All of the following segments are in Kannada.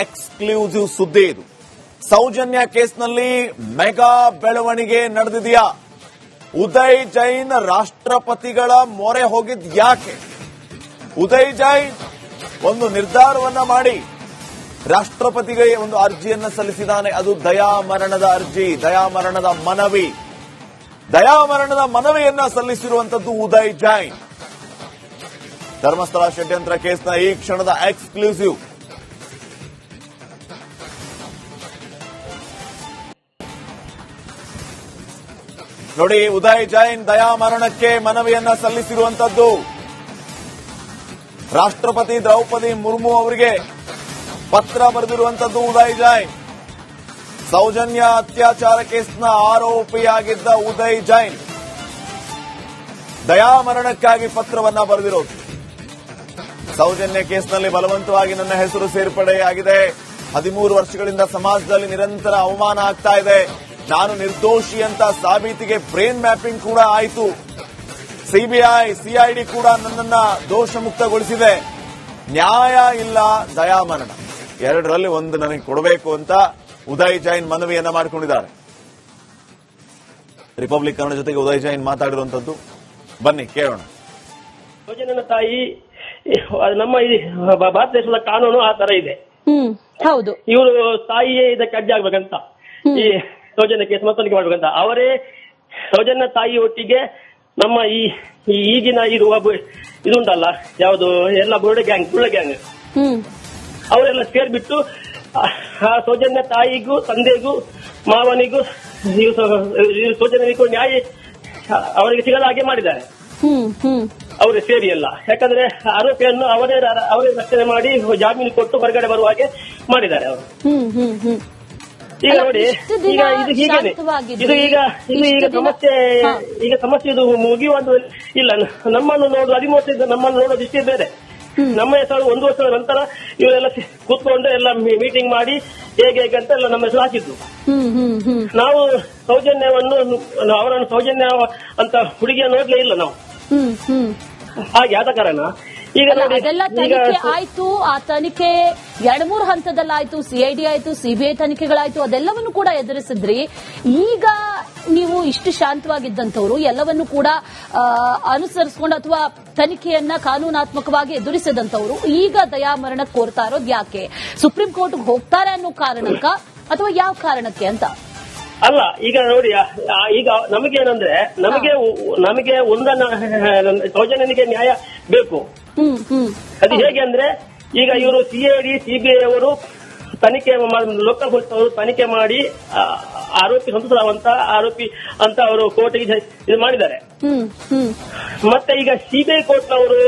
ಎಕ್ಸ್ಕ್ಲೂಸಿವ್ ಸುದ್ದಿ ಇದು. ಸೌಜನ್ಯ ಕೇಸ್ನಲ್ಲಿ ಮೆಗಾ ಬೆಳವಣಿಗೆ ನಡೆದಿದೆಯಾ? ಉದಯ್ ಜೈನ್ ರಾಷ್ಟ್ರಪತಿಗಳ ಮೊರೆ ಹೋಗಿದ್ ಯಾಕೆ? ಉದಯ್ ಜೈನ್ ಒಂದು ನಿರ್ಧಾರವನ್ನ ಮಾಡಿ ರಾಷ್ಟ್ರಪತಿಗೆ ಒಂದು ಅರ್ಜಿಯನ್ನ ಸಲ್ಲಿಸಿದ್ದಾನೆ. ಅದು ದಯಾಮರಣದ ಅರ್ಜಿ, ದಯಾಮರಣದ ಮನವಿಯನ್ನ ಸಲ್ಲಿಸಿರುವಂತದ್ದು ಉದಯ್ ಜೈನ್. ಧರ್ಮಸ್ಥಳ ಷಡ್ಯಂತ್ರ ಕೇಸ್ನ ಈ ಕ್ಷಣದ ಎಕ್ಸ್ಕ್ಲೂಸಿವ್. ನೋಡಿ, ಉದಯ್ ಜೈನ್ ದಯಾಮರಣಕ್ಕೆ ಮನವಿಯನ್ನ ಸಲ್ಲಿಸಿರುವಂತದ್ದು. ರಾಷ್ಟ್ರಪತಿ ದ್ರೌಪದಿ ಮುರ್ಮು ಅವರಿಗೆ ಪತ್ರ ಬರೆದಿರುವಂತದ್ದು ಉದಯ್ ಜೈನ್. ಸೌಜನ್ಯ ಅತ್ಯಾಚಾರ ಕೇಸ್ನ ಆರೋಪಿಯಾಗಿದ್ದ ಉದಯ್ ಜೈನ್ ದಯಾಮರಣಕ್ಕಾಗಿ ಪತ್ರವನ್ನ ಬರೆದಿರೋದು. ಸೌಜನ್ಯ ಕೇಸ್ನಲ್ಲಿ ಬಲವಂತವಾಗಿ ನನ್ನ ಹೆಸರು ಸೇರ್ಪಡೆಯಾಗಿದೆ. 13 ವರ್ಷಗಳಿಂದ ಸಮಾಜದಲ್ಲಿ ನಿರಂತರ ಅವಮಾನ ಆಗ್ತಾ ಇದೆ. ನಾನು ನಿರ್ದೋಷಿ ಅಂತ ಸಾಬೀತಿಗೆ ಬ್ರೇನ್ ಮ್ಯಾಪಿಂಗ್ ಕೂಡ ಆಯಿತು. ಸಿಬಿಐ, ಸಿಐಡಿ ಕೂಡ ನನ್ನನ್ನ ದೋಷ ಮುಕ್ತಗೊಳಿಸಿದೆ. ನ್ಯಾಯ ಇಲ್ಲ, ದಯಾಮರಣ, ಎರಡರಲ್ಲಿ ಒಂದು ನನಗೆ ಕೊಡಬೇಕು ಅಂತ ಉದಯ್ ಜೈನ್ ಮನವಿಯನ್ನ ಮಾಡಿಕೊಂಡಿದ್ದಾರೆ. ರಿಪಬ್ಲಿಕ್ ಕನ್ನಡ ಜೊತೆಗೆ ಉದಯ್ ಜೈನ್ ಮಾತಾಡಿರುವಂತದ್ದು, ಬನ್ನಿ ಕೇಳೋಣ. ಸೌಜನ್ಯನ ತಾಯಿ, ನಮ್ಮ ಭಾರತ ದೇಶದ ಕಾನೂನು ಆ ತರ ಇದೆ. ಹೌದು, ಇವರು ತಾಯಿಯೇ ಇದಕ್ಕೆ ಅಡ್ಡಿ ಆಗ್ಬೇಕಂತ, ಈ ಸೌಜನ್ಯ ಕೇಸ್ ಮತ್ತೊಂದಿಗೆ ಮಾಡ್ಬೇಕಂತ. ಅವರೇ ಸೌಜನ್ಯ ತಾಯಿ ಒಟ್ಟಿಗೆ ನಮ್ಮ ಈಗಿನ ಇರುವ ಇದುಂಟಲ್ಲ, ಯಾವುದು ಎಲ್ಲ ಬುರುಡೆ ಗ್ಯಾಂಗ್ ಅವರೆಲ್ಲ ಸೇರ್ಬಿಟ್ಟು ಆ ಸೌಜನ್ಯ ತಾಯಿಗೂ, ತಂದೆಗೂ, ಮಾವನಿಗೂ, ಸೌಜನ್ಯನಿಗೂ ನ್ಯಾಯ ಅವರಿಗೆ ಸಿಗದ ಹಾಗೆ ಮಾಡಿದ್ದಾರೆ. ಅವರೇ ಸೇರಿ ಎಲ್ಲ. ಯಾಕಂದ್ರೆ ಆರೋಪಿಯನ್ನು ಅವರೇ ರಕ್ಷಣೆ ಮಾಡಿ ಜಾಮೀನು ಕೊಟ್ಟು ಹೊರಗಡೆ ಬರುವ ಹಾಗೆ ಮಾಡಿದ್ದಾರೆ ಅವರು. ಈಗ ನೋಡಿ, ಈಗ ಇದು ಹೀಗೇನೆ, ಇದು ಈಗ ಸಮಸ್ಯೆ ಇದು ಮುಗಿಯುವುದು ಇಲ್ಲ. ನಮ್ಮನ್ನು ನೋಡುವ 13 ವರ್ಷದಿಂದ ನಮ್ಮನ್ನು ನೋಡೋದು ಇಷ್ಟೇ ಬೇರೆ. ನಮ್ಮ ಹೆಸರು 1 ವರ್ಷದ ನಂತರ ಇವರೆಲ್ಲ ಕೂತ್ಕೊಂಡು ಎಲ್ಲ ಮೀಟಿಂಗ್ ಮಾಡಿ ಹೇಗೆ ಅಂತ ಎಲ್ಲ ನಮ್ಮ ಹೆಸರು ಹಾಕಿದ್ರು. ನಾವು ಅವರನ್ನು ಸೌಜನ್ಯ ಅಂತ ಹುಡುಗಿಯ ನೋಡ್ಲೇ ಇಲ್ಲ ನಾವು. ಹಾಗೆ ಆದ ಕಾರಣ ಈಗ ನೋಡಿ, ಅದೆಲ್ಲ ತನಿಖೆ ಆಯ್ತು. ಆ ತನಿಖೆ 2-3 ಹಂತದಲ್ಲಾಯ್ತು. ಸಿಐಡಿ ಆಯ್ತು, ಸಿಬಿಐ ತನಿಖೆಗಳಾಯ್ತು. ಅದೆಲ್ಲವನ್ನು ಕೂಡ ಎದುರಿಸಿದ್ರಿ. ಈಗ ನೀವು ಇಷ್ಟು ಶಾಂತವಾಗಿದ್ದಂಥವ್ರು ಎಲ್ಲವನ್ನು ಕೂಡ ಅನುಸರಿಸಿಕೊಂಡು ಅಥವಾ ತನಿಖೆಯನ್ನ ಕಾನೂನಾತ್ಮಕವಾಗಿ ಎದುರಿಸಿದಂಥವ್ರು ಈಗ ದಯಾಮರಣ ಕೋರ್ತಾ ಇರೋದು ಯಾಕೆ? ಸುಪ್ರೀಂ ಕೋರ್ಟ್ಗೆ ಹೋಗ್ತಾರೆ ಅನ್ನೋ ಕಾರಣಕ್ಕ ಅಥವಾ ಯಾವ ಕಾರಣಕ್ಕೆ ಅಂತ? ಅಲ್ಲ, ಈಗ ನೋಡಿ, ಈಗ ನಮಗೇನಂದ್ರೆ ನಮಗೆ ಒಂದನ್ನ ಸೌಜನ್ಯನಿಗೆ ನ್ಯಾಯ ಬೇಕು. ಅದು ಹೇಗೆ ಅಂದ್ರೆ, ಈಗ ಇವರು ಸಿಐಡಿ, ಸಿಬಿಐ ಅವರು ತನಿಖೆ, ಲೋಕಲ್ ಪೊಲೀಸ್ ಅವರು ತನಿಖೆ ಮಾಡಿ ಆರೋಪಿ ಸಂತೋಷರಾವಂತ ಆರೋಪಿ ಅಂತ ಅವರು ಕೋರ್ಟ್ಗೆ ಇದು ಮಾಡಿದ್ದಾರೆ. ಮತ್ತೆ ಈಗ ಸಿಬಿಐ ಕೋರ್ಟ್ನವರು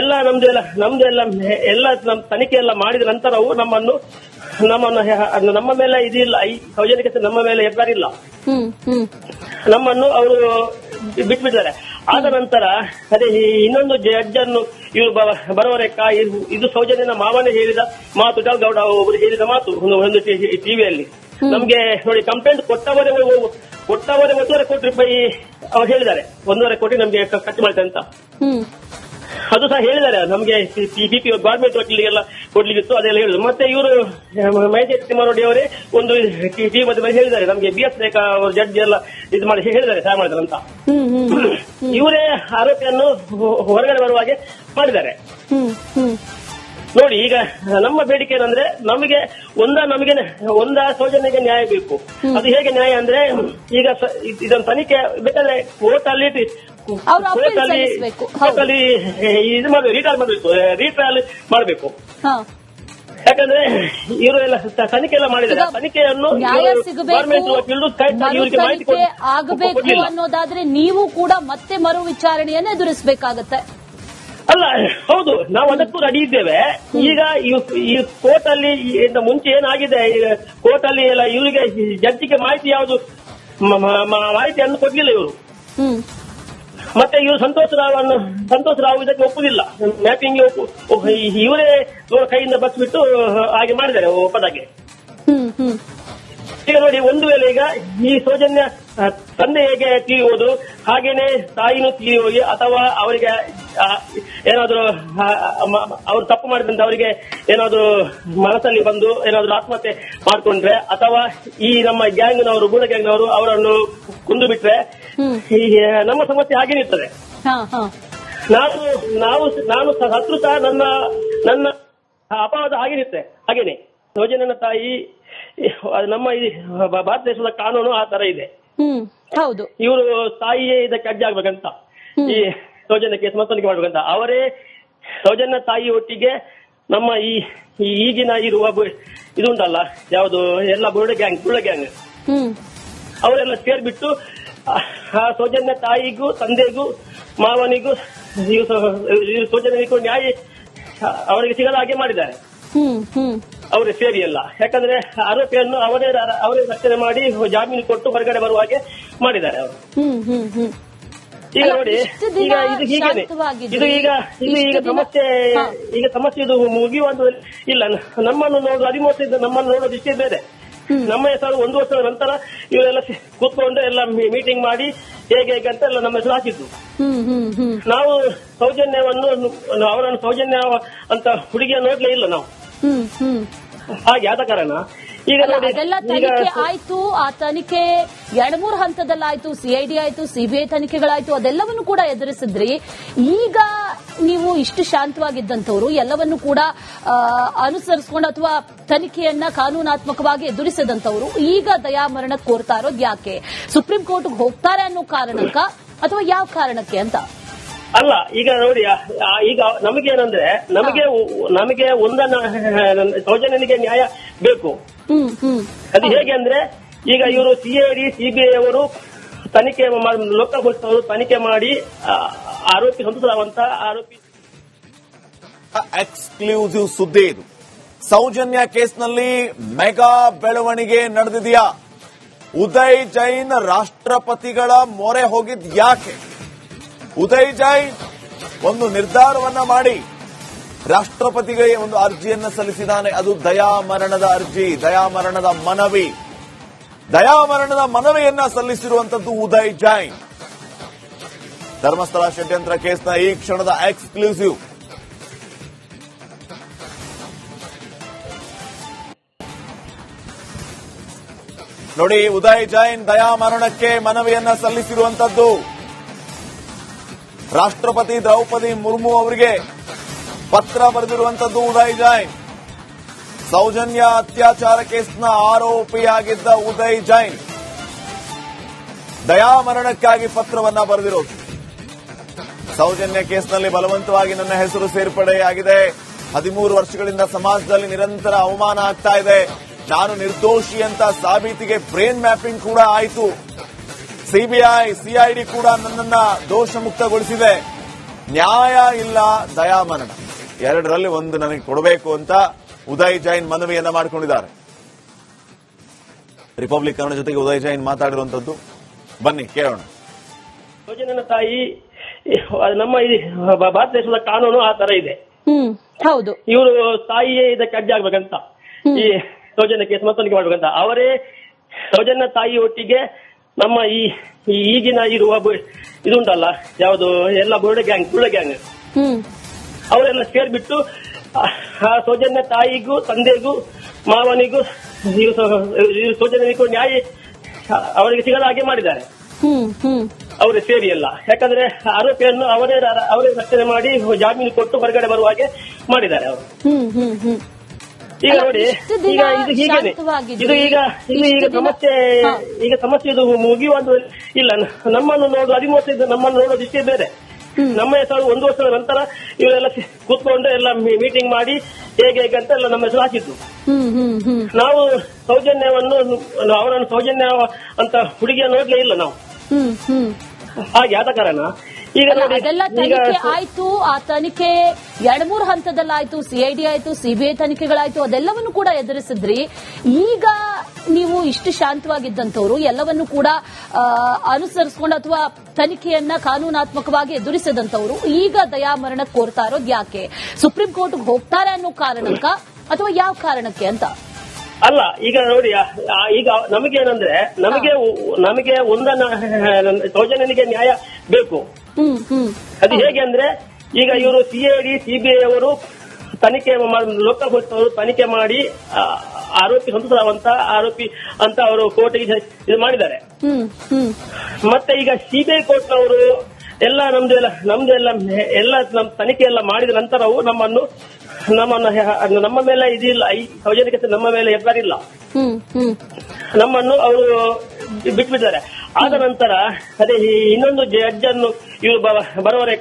ಎಲ್ಲ ನಮ್ದೆಲ್ಲ ತನಿಖೆ ಎಲ್ಲ ಮಾಡಿದ ನಂತರವೂ ನಮ್ಮ ಮೇಲೆ ಇದಿಲ್ಲ, ಈ ಸೌಜನ್ಯಕ್ಕೆ ನಮ್ಮ ಮೇಲೆ ಎಬ್ಬರಿಲ್ಲ, ನಮ್ಮನ್ನು ಅವರು ಬಿಟ್ಬಿಟ್ಟಿದ್ದಾರೆ. ಆದ ನಂತರ ಅದೇ ಇನ್ನೊಂದು ಜಡ್ಜ್ ಅನ್ನು ಇವರು ಬರೋರೆಕ್ಕ ಇದು ಸೌಜನ್ಯನ ಮಾವನೇ ಹೇಳಿದ ಮಾತು, ಗೌಡ ಒಬ್ಬರು ಹೇಳಿದ ಮಾತು ಒಂದು ಟಿವಿಯಲ್ಲಿ ನಮ್ಗೆ ನೋಡಿ, ಕಂಪ್ಲೇಂಟ್ ಕೊಟ್ಟವರೇ 1.5 ಕೋಟಿ ರೂಪಾಯಿ ಅವ್ರು ಹೇಳಿದ್ದಾರೆ. 1.5 ಕೋಟಿ ನಮ್ಗೆ ಖರ್ಚು ಮಾಡ್ತಾರೆ ಅಂತ ಅದು ಸಹ ಹೇಳಿದ್ದಾರೆ. ನಮ್ಗೆ ಬಿಪಿ ಗವರ್ಮೆಂಟ್ ವಕೀಲರಿಗೆಲ್ಲ ಕೊಡ್ಲಿಕ್ಕಿತ್ತು, ಅದೆಲ್ಲ ಹೇಳಿದ್ರು. ಮತ್ತೆ ಇವರು ಮಹೇಶ್ ತಿಮ್ಮಾರೆಡ್ಡಿ ಅವರೇ ಒಂದು ಟಿವಿ ಮಧ್ಯೆ ಹೇಳಿದ್ದಾರೆ, ನಮ್ಗೆ BS ರೇಖಾ ಅವರು ಜಡ್ಜ್ ಎಲ್ಲ ಇದು ಮಾಡಿ ಹೇಳಿದ್ದಾರೆ, ಸಹಾಯ ಮಾಡಿದ್ದಾರೆ ಅಂತ. ಇವರೇ ಆರೋಪಿಯನ್ನು ಹೊರಗಡೆ ಬರುವ ಹಾಗೆ ಮಾಡಿದ್ದಾರೆ. ನೋಡಿ, ಈಗ ನಮ್ಮ ಬೇಡಿಕೆ ಏನಂದ್ರೆ, ನಮಗೆ ಒಂದ ಸೌಜನ್ಯಗೆ ನ್ಯಾಯ ಬೇಕು. ಅದು ಹೇಗೆ ನ್ಯಾಯ ಅಂದ್ರೆ, ಈಗ ಇದೊಂದು ತನಿಖೆ ಬೇಕಾದ್ರೆ ಕೋರ್ಟಲ್ಲಿ ಇದು ಮಾಡಬೇಕು, ರೀಟ್ರಯಲ್ ಮಾಡಬೇಕು. ಯಾಕಂದ್ರೆ ಇವರು ಎಲ್ಲ ತನಿಖೆ ಎಲ್ಲ ಮಾಡಿದ್ದಾರೆ. ತನಿಖೆಯನ್ನು ಗವರ್ಮೆಂಟ್ ವಕೀಲರು ಇವರಿಗೆ ಮಾಹಿತಿ ಆಗಬೇಕು ಅನ್ನೋದಾದ್ರೆ ನೀವು ಕೂಡ ಮತ್ತೆ ಮರು ವಿಚಾರಣೆಯನ್ನು ಎದುರಿಸಬೇಕಾಗತ್ತೆ. ಅಲ್ಲ, ಹೌದು, ನಾವು ಅದಕ್ಕೂ ರೆಡಿ ಇದ್ದೇವೆ. ಈಗ ಈ ಕೋರ್ಟ್ ಅಲ್ಲಿ ಮುಂಚೆ ಏನಾಗಿದೆ, ಕೋರ್ಟ್ ಅಲ್ಲಿ ಎಲ್ಲ ಇವರಿಗೆ ಜಡ್ಜಿಗೆ ಮಾಹಿತಿ ಯಾವುದು ಮಾಹಿತಿಯನ್ನು ಕೊಡ್ಲಿಲ್ಲ ಇವರು. ಮತ್ತೆ ಇವರು ಸಂತೋಷ್ ರಾವ್ ಇದಕ್ಕೆ ಒಪ್ಪುದಿಲ್ಲ. ಮ್ಯಾಪಿಂಗ್ ಇವರೇ ಕೈಯಿಂದ ಬಸ್ಬಿಟ್ಟು ಹಾಗೆ ಮಾಡಿದ್ದಾರೆ ಒಪ್ಪದಾಗೆ. ಈಗ ನೋಡಿ, ಒಂದು ವೇಳೆ ಈಗ ಈ ಸೌಜನ್ಯ ತಂದೆ ಹೇಗೆ ತಿಳಿಯುವುದು, ಹಾಗೇನೆ ತಾಯಿನೂ ತಿಳಿಯುವುದು, ಅಥವಾ ಅವರಿಗೆ ಏನಾದ್ರು ಅವ್ರು ತಪ್ಪು ಮಾಡಿದಂತ ಅವರಿಗೆ ಏನಾದ್ರು ಮನಸ್ಸಲ್ಲಿ ಬಂದು ಏನಾದ್ರು ಆತ್ಮಹತ್ಯೆ ಮಾಡ್ಕೊಂಡ್ರೆ, ಅಥವಾ ಈ ನಮ್ಮ ಗ್ಯಾಂಗ್ನವರು, ಗೂಢ ಗ್ಯಾಂಗ್ನವರು ಅವರನ್ನು ಕೊಂದು ಬಿಟ್ರೆ, ನಮ್ಮ ಸಮಸ್ಯೆ ಹಾಗೇನೆ ಇರ್ತದೆ. ನಾನು ಸತ್ರು ಸಹ ನನ್ನ ಅಪವಾದ ಹಾಗೇನಿರುತ್ತೆ. ಹಾಗೇನೆ ಸೌಜನ್ಯನ ತಾಯಿ, ನಮ್ಮ ಈ ಭಾರತ ದೇಶದ ಕಾನೂನು ಆ ತರ ಇದೆ. ಹೌದು, ಇವರು ತಾಯಿಯೇ ಇದಕ್ಕೆ ಅಡ್ಡಿ ಆಗ್ಬೇಕಂತ, ಈ ಸೌಜನ್ಯ ಕೇಸ್ ಮತ್ತೊಂದಿಗೆ ಮಾಡ್ಬೇಕಂತ. ಅವರೇ ಸೌಜನ್ಯ ತಾಯಿ ಒಟ್ಟಿಗೆ ನಮ್ಮ ಈಗಿನ ಇರುವ ಇದುಂಟಲ್ಲ, ಯಾವುದು ಎಲ್ಲ ಬುರುಡ ಗ್ಯಾಂಗ್ ಅವರೆಲ್ಲ ಸೇರ್ಬಿಟ್ಟು ಆ ಸೌಜನ್ಯ ತಾಯಿಗೂ, ತಂದೆಗೂ, ಮಾವನಿಗೂ, ಸೌಜನ್ಯನಿಗೂ ನ್ಯಾಯ ಅವರಿಗೆ ಸಿಗದ ಹಾಗೆ ಮಾಡಿದ್ದಾರೆ. ಅವರೇ ಸೇರಿ ಎಲ್ಲ. ಯಾಕಂದ್ರೆ ಆರೋಪಿಯನ್ನು ಅವರೇ ರಕ್ಷಣೆ ಮಾಡಿ ಜಾಮೀನು ಕೊಟ್ಟು ಹೊರಗಡೆ ಬರುವ ಹಾಗೆ ಮಾಡಿದ್ದಾರೆ ಅವರು. ಈಗ ನೋಡಿ, ಈಗ ಇದು ಹೀಗೇನೆ, ಈಗ ಸಮಸ್ಯೆ ಇದು ಮುಗಿಯುವುದು ಇಲ್ಲ. ನಮ್ಮನ್ನು ನೋಡುದು 13 ವರ್ಷ ನಮ್ಮನ್ನು ನೋಡೋದು ಇಷ್ಟೇ ಬೇರೆ. ನಮ್ಮ ಹೆಸರು 1 ವರ್ಷದ ನಂತರ ಇವರೆಲ್ಲ ಕೂತ್ಕೊಂಡು ಎಲ್ಲ ಮೀಟಿಂಗ್ ಮಾಡಿ ಹೇಗೆ ಅಂತ ಎಲ್ಲ ನಮ್ಮ ಹೆಸರು ಹಾಕಿದ್ದು. ನಾವು ಅವರನ್ನು ಸೌಜನ್ಯ ಅಂತ ಹುಡುಗಿಯ ನೋಡ್ಲೇ ಇಲ್ಲ ನಾವು. ಹಾಗೆ ಆದ ಕಾರಣ ಈಗ ನೋಡಿ, ಅದೆಲ್ಲ ತನಿಖೆ ಆಯ್ತು. ಆ ತನಿಖೆ 2-3 ಹಂತದಲ್ಲಾಯ್ತು. ಸಿಐಡಿ ಆಯ್ತು, ಸಿಬಿಐ ತನಿಖೆಗಳಾಯ್ತು. ಅದೆಲ್ಲವನ್ನು ಕೂಡ ಎದುರಿಸಿದ್ರಿ. ಈಗ ನೀವು ಇಷ್ಟು ಶಾಂತವಾಗಿದ್ದಂಥವ್ರು, ಎಲ್ಲವನ್ನು ಕೂಡ ಅನುಸರಿಸಿಕೊಂಡು ಅಥವಾ ತನಿಖೆಯನ್ನ ಕಾನೂನಾತ್ಮಕವಾಗಿ ಎದುರಿಸಿದಂಥವ್ರು ಈಗ ದಯಾಮರಣ ಕೋರ್ತಾ ಇರೋದು ಯಾಕೆ? ಸುಪ್ರೀಂ ಕೋರ್ಟ್ಗೆ ಹೋಗ್ತಾರೆ ಅನ್ನೋ ಕಾರಣಕ್ಕ ಅಥವಾ ಯಾವ ಕಾರಣಕ್ಕೆ ಅಂತ? ಅಲ್ಲ, ಈಗ ನೋಡಿ, ಈಗ ನಮಗೇನಂದ್ರೆ ನಮಗೆ ಒಂದನ್ನ ಸೌಜನ್ಯನಿಗೆ ನ್ಯಾಯ ಬೇಕು. ಅದು ಹೇಗೆ ಅಂದ್ರೆ, ಈಗ ಇವರು ಸಿಐಡಿ ಸಿಬಿಐ ಅವರು ತನಿಖೆ ಲೋಕಾಯುಕ್ತರು ತನಿಖೆ ಮಾಡಿ ಆರೋಪಿ ಸಂತೋಷವಂತ ಆರೋಪಿ. ಎಕ್ಸ್ಕ್ಲೂಸಿವ್ ಸುದ್ದಿ ಇದು. ಸೌಜನ್ಯ ಕೇಸ್ನಲ್ಲಿ ಮೆಗಾ ಬೆಳವಣಿಗೆ ನಡೆದಿದೆಯಾ? ಉದಯ್ ಜೈನ್ ರಾಷ್ಟ್ರಪತಿಗಳ ಮೊರೆ ಹೋಗಿದ್ ಯಾಕೆ? ಉದಯ್ ಜೈನ್ ಒಂದು ನಿರ್ಧಾರವನ್ನ ಮಾಡಿ ರಾಷ್ಟ್ರಪತಿಗೆ ಒಂದು ಅರ್ಜಿಯನ್ನ ಸಲ್ಲಿಸಿದ್ದಾನೆ. ಅದು ದಯಾಮರಣದ ಅರ್ಜಿ, ದಯಾಮರಣದ ಮನವಿಯನ್ನ ಸಲ್ಲಿಸಿರುವಂತದ್ದು ಉದಯ್ ಜೈನ್. ಧರ್ಮಸ್ಥಳ ಷಡ್ಯಂತ್ರ ಕೇಸ್ನ ಈ ಕ್ಷಣದ ಎಕ್ಸ್ಕ್ಲೂಸಿವ್. ನೋಡಿ, ಉದಯ್ ಜೈನ್ ದಯಾಮರಣಕ್ಕೆ ಮನವಿಯನ್ನ ಸಲ್ಲಿಸಿರುವಂತದ್ದು. ರಾಷ್ಟ್ರಪತಿ ದ್ರೌಪದಿ ಮುರ್ಮು ಅವರಿಗೆ ಪತ್ರ ಬರೆದಿರುವಂತದ್ದು ಉದಯ್ ಜೈನ್. ಸೌಜನ್ಯ ಅತ್ಯಾಚಾರ ಕೇಸ್ನ ಆರೋಪಿಯಾಗಿದ್ದ ಉದಯ್ ಜೈನ್ ದಯಾಮರಣಕ್ಕಾಗಿ ಪತ್ರವನ್ನ ಬರೆದಿರೋದು. ಸೌಜನ್ಯ ಕೇಸ್ನಲ್ಲಿ ಬಲವಂತವಾಗಿ ನನ್ನ ಹೆಸರು ಸೇರ್ಪಡೆಯಾಗಿದೆ. 13 ವರ್ಷಗಳಿಂದ ಸಮಾಜದಲ್ಲಿ ನಿರಂತರ ಅವಮಾನ ಆಗ್ತಾ ಇದೆ. ನಾನು ನಿರ್ದೋಷಿ ಅಂತ ಸಾಬೀತಿಗೆ ಬ್ರೇನ್ ಮ್ಯಾಪಿಂಗ್ ಕೂಡ ಆಯಿತು. ಸಿಬಿಐ ಸಿಐಡಿ ಕೂಡ ನನ್ನನ್ನ ದೋಷ ಮುಕ್ತಗೊಳಿಸಿದೆ. ನ್ಯಾಯ ಇಲ್ಲ, ದಯಾಮರಣ, ಎರಡರಲ್ಲಿ ಒಂದು ನನಗೆ ಕೊಡಬೇಕು ಅಂತ ಉದಯ್ ಜೈನ್ ಮನವಿಯನ್ನ ಮಾಡಿಕೊಂಡಿದ್ದಾರೆ. ರಿಪಬ್ಲಿಕ್ ಕನ್ನಡ ಜೊತೆಗೆ ಉದಯ್ ಜೈನ್ ಮಾತಾಡಿರುವಂತದ್ದು, ಬನ್ನಿ ಕೇಳೋಣ. ಸೌಜನ್ಯನ ತಾಯಿ, ನಮ್ಮ ಈ ಭಾರತ ದೇಶದ ಕಾನೂನು ಆ ತರ ಇದೆ. ಹೌದು, ಇವರು ತಾಯಿಯೇ ಇದಕ್ಕೆ ಅಡ್ಡಿ ಆಗ್ಬೇಕಂತ, ಈ ಸೌಜನ್ಯ ಕೇಸ್ ಮತ್ತೊಂದಿಗೆ ಮಾಡ್ಬೇಕಂತ. ಅವರೇ ಸೌಜನ್ಯ ತಾಯಿ ಒಟ್ಟಿಗೆ ನಮ್ಮ ಈಗಿನ ಇರುವ ಇದುಂಟಲ್ಲ, ಯಾವುದು ಎಲ್ಲ ಬುರುಡ ಗ್ಯಾಂಗ್ ಅವರೆಲ್ಲ ಸೇರ್ಬಿಟ್ಟು ಆ ಸೌಜನ್ಯ ತಾಯಿಗೂ, ತಂದೆಗೂ, ಮಾವನಿಗೂ, ಸೌಜನ್ಯನಿಗೂ ನ್ಯಾಯ ಅವರಿಗೆ ಸಿಗದ ಹಾಗೆ ಮಾಡಿದ್ದಾರೆ. ಅವರೇ ಸೇರಿ ಎಲ್ಲ. ಯಾಕಂದ್ರೆ ಆರೋಪಿಯನ್ನು ಅವರೇ ರಕ್ಷಣೆ ಮಾಡಿ ಜಾಮೀನು ಕೊಟ್ಟು ಹೊರಗಡೆ ಬರುವ ಹಾಗೆ ಮಾಡಿದ್ದಾರೆ ಅವರು. ಈಗ ನೋಡಿ, ಈಗ ಇದು ಹೀಗೇನೆ, ಈಗ ಸಮಸ್ಯೆ ಇದು ಮುಗಿಯುವುದು ಇಲ್ಲ. ನಮ್ಮನ್ನು ನೋಡುದು 13 ವರ್ಷ ನಮ್ಮನ್ನು ನೋಡೋದು ಇಷ್ಟೇ ಬೇರೆ. ನಮ್ಮ ಹೆಸರು 1 ವರ್ಷದ ನಂತರ ಇವರೆಲ್ಲ ಕೂತ್ಕೊಂಡು ಎಲ್ಲ ಮೀಟಿಂಗ್ ಮಾಡಿ ಹೇಗೆ ಅಂತ ಎಲ್ಲ ನಮ್ಮ ಹೆಸರು ಹಾಕಿದ್ದು. ನಾವು ಅವರನ್ನು ಸೌಜನ್ಯ ಅಂತ ಹುಡುಗಿಯ ನೋಡ್ಲೇ ಇಲ್ಲ ನಾವು. ಹಾಗೆ ಆದ ಕಾರಣ ಈಗ ನೋಡಿ, ಅದೆಲ್ಲ ತನಿಖೆ ಆಯ್ತು. ಆ ತನಿಖೆ 2-3 ಹಂತದಲ್ಲಾಯ್ತು. ಸಿಐಡಿ ಆಯ್ತು, ಸಿಬಿಐ ತನಿಖೆಗಳಾಯ್ತು. ಅದೆಲ್ಲವನ್ನು ಕೂಡ ಎದುರಿಸಿದ್ರಿ. ಈಗ ನೀವು ಇಷ್ಟು ಶಾಂತವಾಗಿದ್ದಂಥವ್ರು, ಎಲ್ಲವನ್ನು ಕೂಡ ಅನುಸರಿಸಿಕೊಂಡು ಅಥವಾ ತನಿಖೆಯನ್ನ ಕಾನೂನಾತ್ಮಕವಾಗಿ ಎದುರಿಸಿದಂಥವ್ರು ಈಗ ದಯಾಮರಣ ಕೋರ್ತಾ ಇರೋದು ಯಾಕೆ? ಸುಪ್ರೀಂ ಕೋರ್ಟ್ಗೆ ಹೋಗ್ತಾರೆ ಅನ್ನೋ ಕಾರಣಕ್ಕ ಅಥವಾ ಯಾವ ಕಾರಣಕ್ಕೆ ಅಂತ? ಅಲ್ಲ ಈಗ ನೋಡಿ ಈಗ ನಮಗೇನಂದ್ರೆ ನಮಗೆ ಒಂದನ್ನ ಸೌಜನ್ಯನಿಗೆ ನ್ಯಾಯ ಬೇಕು. ಅದು ಹೇಗೆ ಅಂದ್ರೆ ಈಗ ಇವರು CID CBI ಅವರು ತನಿಖೆ ಲೋಕಲ್ ಪೊಲೀಸ್ ಅವರು ತನಿಖೆ ಮಾಡಿ ಆರೋಪಿ ಸಂತೋಷವಂತ ಆರೋಪಿ ಅಂತ ಅವರು ಕೋರ್ಟ್ಗೆ ಇದು ಮಾಡಿದ್ದಾರೆ. ಮತ್ತೆ ಈಗ CBI ಕೋರ್ಟ್ನವರು ಎಲ್ಲ ನಮ್ದು ತನಿಖೆ ಎಲ್ಲ ಮಾಡಿದ ನಂತರವೂ ನಮ್ಮ ಮೇಲೆ ಇದಿಲ್ಲ, ಈ ಸೌಜನ್ಯಕ್ಕೆ ನಮ್ಮ ಮೇಲೆ ಎಬ್ಬರಿಲ್ಲ, ನಮ್ಮನ್ನು ಅವರು ಬಿಟ್ಬಿಟ್ಟಿದ್ದಾರೆ. ಆದ ನಂತರ ಅದೇ ಇನ್ನೊಂದು ಜಡ್ಜ್ ಅನ್ನು ಇವರು ಬರೋವರೆ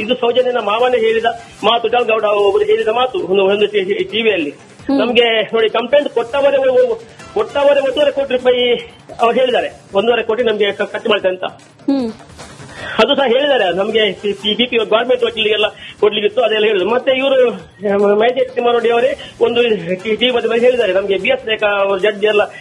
ಇದು ಸೌಜನ್ಯನ ಮಾವನೇ ಹೇಳಿದ ಮಾತು, ಗೌಡ ಒಬ್ಬರು ಹೇಳಿದ ಮಾತು ಒಂದು ಟಿವಿಯಲ್ಲಿ. ನಮ್ಗೆ ನೋಡಿ ಕಂಪ್ಲೇಂಟ್ ಕೊಟ್ಟವರೇ 1.5 ಕೋಟಿ ರೂಪಾಯಿ ಅವ್ರು ಹೇಳಿದ್ದಾರೆ, 1.5 ಕೋಟಿ ನಮ್ಗೆ ಖರ್ಚು ಮಾಡ್ತಾರೆ ಅಂತ. ಅದು ಸಹ ಹೇಳಿದ್ದಾರೆ ನಮ್ಗೆ BP ಗವರ್ಮೆಂಟ್ ವಕೀಲಿಗೆಲ್ಲ ಕೊಡ್ಲಿಕ್ಕಿತ್ತು, ಅದೆಲ್ಲ ಹೇಳಿದ್ರು. ಮತ್ತೆ ಇವರು ಮಹೇಶ್ ತಿಮ್ಮಾರೆಡ್ಡಿ ಅವರೇ ಒಂದು ಟಿವಿ ಹೇಳಿದ್ದಾರೆ ನಮ್ಗೆ BS ರೇಖಾ ಜಡ್ಜ್ ಎಲ್ಲ